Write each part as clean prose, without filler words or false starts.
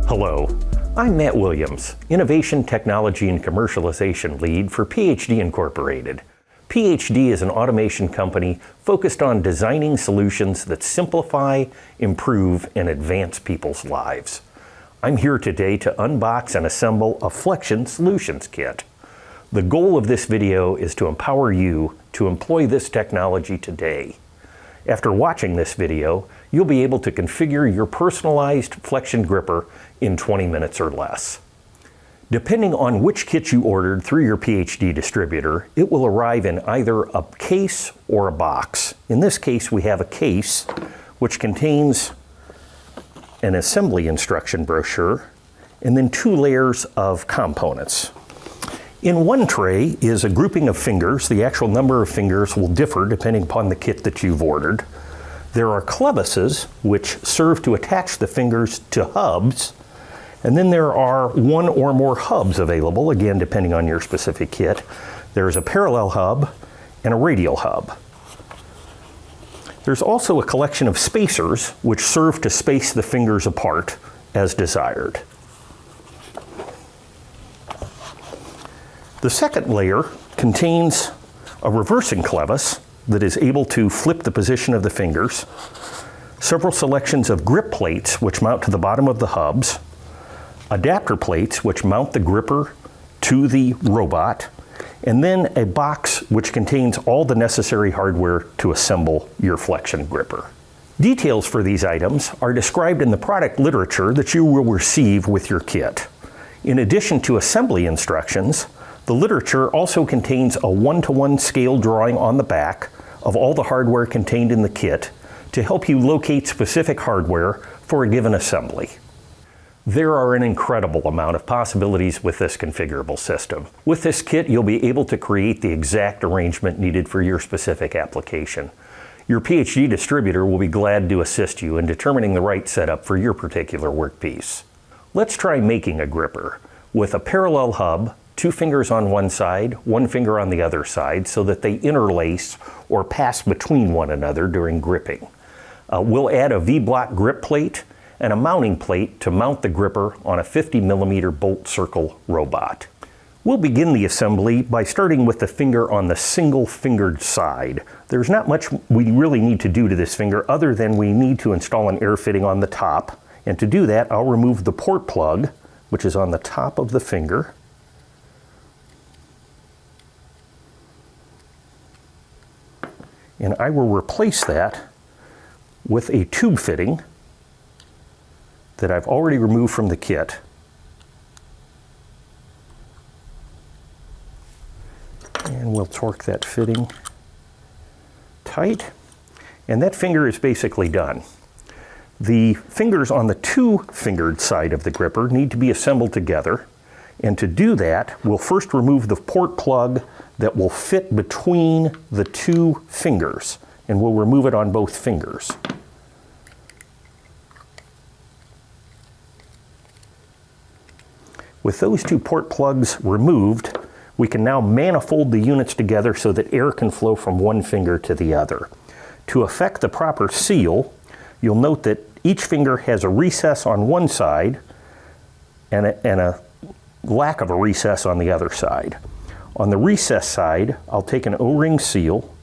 Hello, I'm Matt Williams, Innovation, Technology, and Commercialization Lead for PhD Incorporated. PhD is an automation company focused on designing solutions that simplify, improve, and advance people's lives. I'm here today to unbox and assemble a FLEXION Solutions Kit. The goal of this video is to empower you to employ this technology today. After watching this video, you'll be able to configure your personalized FLEXION gripper in 20 minutes or less. Depending on which kit you ordered through your PhD distributor, it will arrive in either a case or a box. In this case, we have a case which contains an assembly instruction brochure and then 2 layers of components. In one tray is a grouping of fingers. The actual number of fingers will differ depending upon the kit that you've ordered. There are clevises which serve to attach the fingers to hubs, and then there are 1 or more hubs available, again depending on your specific kit. There's a parallel hub and a radial hub. There's also a collection of spacers which serve to space the fingers apart as desired. The second layer contains a reversing clevis that is able to flip the position of the fingers, several selections of grip plates which mount to the bottom of the hubs, adapter plates which mount the gripper to the robot, and then a box which contains all the necessary hardware to assemble your FLEXION gripper. Details for these items are described in the product literature that you will receive with your kit. In addition to assembly instructions, the literature also contains a 1-to-1 scale drawing on the back of all the hardware contained in the kit to help you locate specific hardware for a given assembly. There are an incredible amount of possibilities with this configurable system. With this kit, you'll be able to create the exact arrangement needed for your specific application. Your PhD distributor will be glad to assist you in determining the right setup for your particular workpiece. Let's try making a gripper with a parallel hub, 2 fingers on one side, 1 finger on the other side, so that they interlace or pass between one another during gripping. We'll add a V-block grip plate and a mounting plate to mount the gripper on a 50mm bolt circle robot. We'll begin the assembly by starting with the finger on the single-fingered side. There's not much we really need to do to this finger other than we need to install an air fitting on the top. And to do that, I'll remove the port plug, which is on the top of the finger. And I will replace that with a tube fitting that I've already removed from the kit. And we'll torque that fitting tight. And that finger is basically done. The fingers on the 2-fingered side of the gripper need to be assembled together. And to do that, we'll first remove the port plug that will fit between the 2 fingers, and we'll remove it on both fingers. With those 2 port plugs removed, we can now manifold the units together so that air can flow from one finger to the other. To effect the proper seal, you'll note that each finger has a recess on one side and a lack of a recess on the other side. On the recess side, I'll take an O-ring seal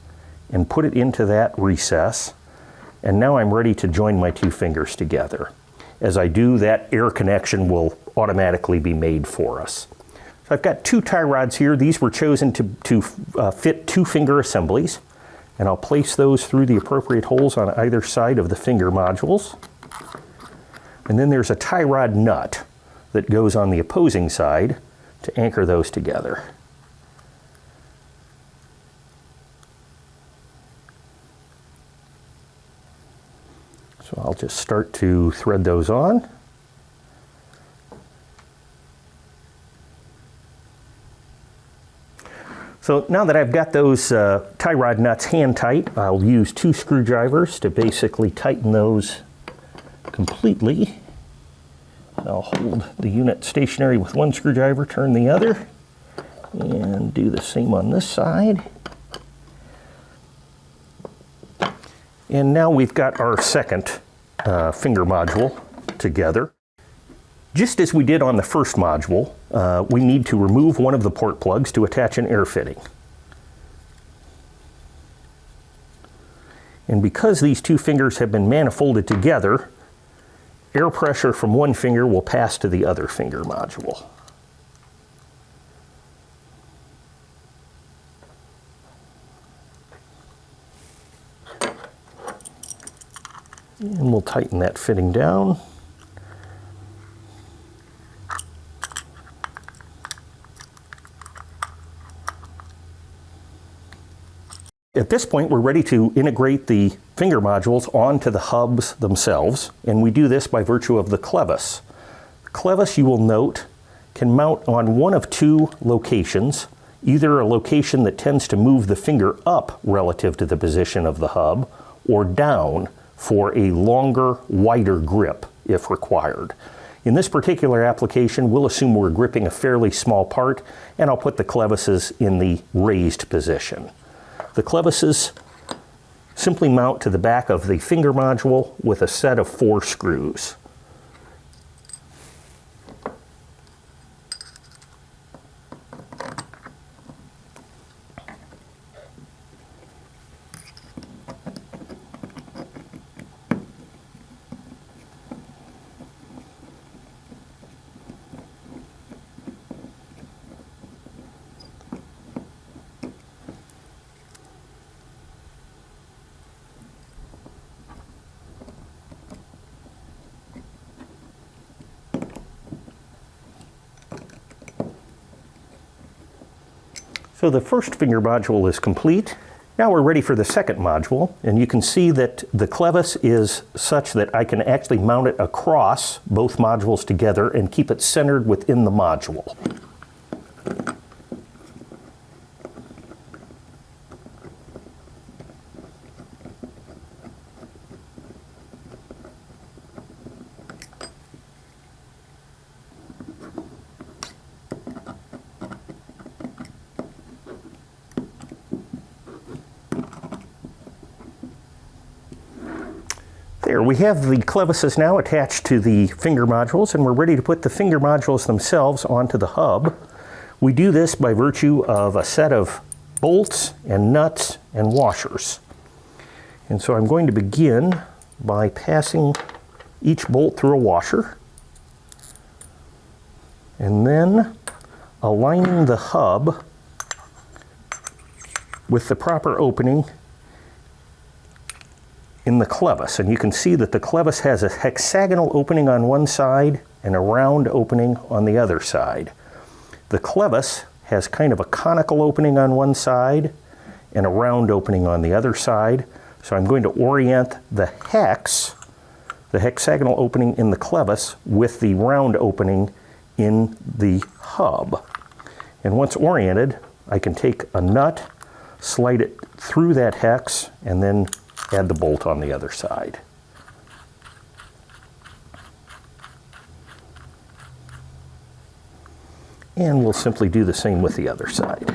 and put it into that recess, and now I'm ready to join my 2 fingers together. As I do, that air connection will automatically be made for us. So I've got 2 tie rods here. These were chosen to fit 2-finger assemblies, and I'll place those through the appropriate holes on either side of the finger modules. And then there's a tie rod nut that goes on the opposing side to anchor those together. So I'll just start to thread those on. So now that I've got those tie rod nuts hand tight, I'll use 2 screwdrivers to basically tighten those completely. I'll hold the unit stationary with 1 screwdriver, turn the other, and do the same on this side. And now we've got our second finger module together. Just as we did on the first module, we need to remove one of the port plugs to attach an air fitting. And because these two fingers have been manifolded together, air pressure from one finger will pass to the other finger module. And we'll tighten that fitting down. At this point, we're ready to integrate the finger modules onto the hubs themselves, and we do this by virtue of the clevis. The clevis, you will note, can mount on one of two locations, either a location that tends to move the finger up relative to the position of the hub, or down for a longer, wider grip if required. In this particular application, we'll assume we're gripping a fairly small part, and I'll put the clevises in the raised position. The clevises simply mount to the back of the finger module with a set of 4 screws. So the first finger module is complete. Now we're ready for the second module, and you can see that the clevis is such that I can actually mount it across both modules together and keep it centered within the module. There, we have the clevises now attached to the finger modules, and we're ready to put the finger modules themselves onto the hub. We do this by virtue of a set of bolts and nuts and washers. And so I'm going to begin by passing each bolt through a washer, and then aligning the hub with the proper opening in the clevis. And you can see that the clevis has a hexagonal opening on one side and a round opening on the other side. The clevis has kind of a conical opening on one side and a round opening on the other side. So I'm going to orient the hexagonal opening in the clevis with the round opening in the hub. And once oriented, I can take a nut, slide it through that hex, and then add the bolt on the other side. And we'll simply do the same with the other side.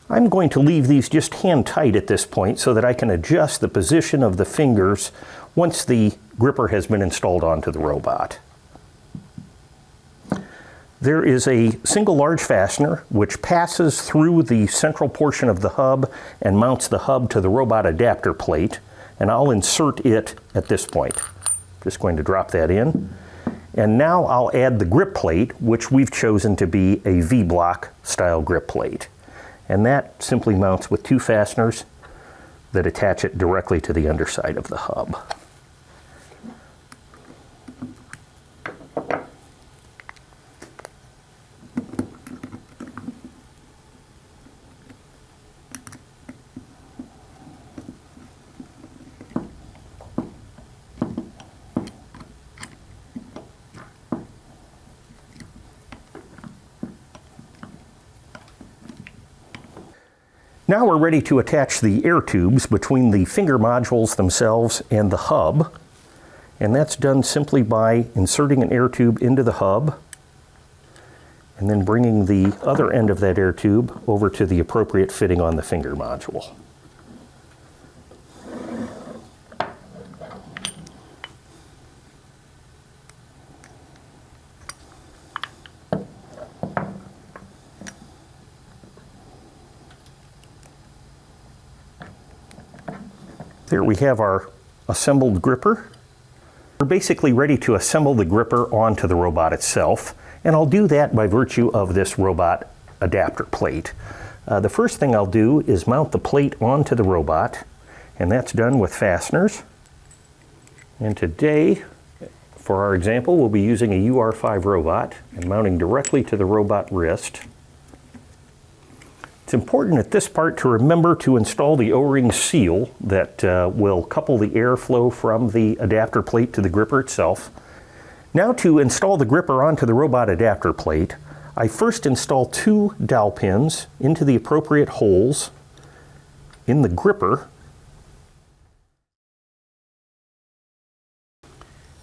I'm going to leave these just hand tight at this point so that I can adjust the position of the fingers once the gripper has been installed onto the robot. There is a single large fastener which passes through the central portion of the hub and mounts the hub to the robot adapter plate, and I'll insert it at this point. Just going to drop that in. And now I'll add the grip plate, which we've chosen to be a V-block style grip plate. And that simply mounts with 2 fasteners that attach it directly to the underside of the hub. Now we're ready to attach the air tubes between the finger modules themselves and the hub. And that's done simply by inserting an air tube into the hub and then bringing the other end of that air tube over to the appropriate fitting on the finger module. There we have our assembled gripper. We're basically ready to assemble the gripper onto the robot itself, and I'll do that by virtue of this robot adapter plate. The first thing I'll do is mount the plate onto the robot, and that's done with fasteners. And today, for our example, we'll be using a UR5 robot and mounting directly to the robot wrist. It's important at this part to remember to install the O-ring seal that will couple the airflow from the adapter plate to the gripper itself. Now to install the gripper onto the robot adapter plate, I first install 2 dowel pins into the appropriate holes in the gripper,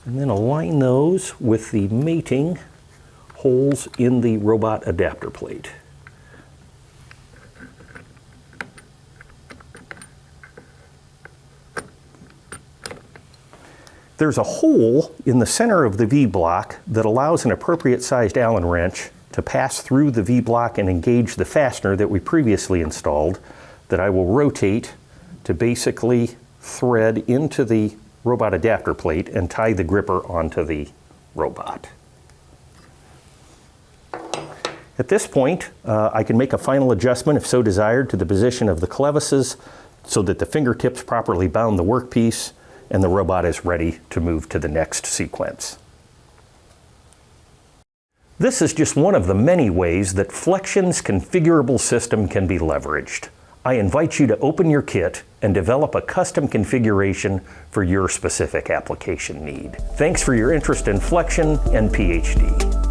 and then align those with the mating holes in the robot adapter plate. There's a hole in the center of the V-block that allows an appropriate sized Allen wrench to pass through the V-block and engage the fastener that we previously installed, that I will rotate to basically thread into the robot adapter plate and tie the gripper onto the robot. At this point, I can make a final adjustment, if so desired, to the position of the clevises so that the fingertips properly bound the workpiece and the robot is ready to move to the next sequence. This is just one of the many ways that FLEXION's configurable system can be leveraged. I invite you to open your kit and develop a custom configuration for your specific application need. Thanks for your interest in FLEXION and PhD.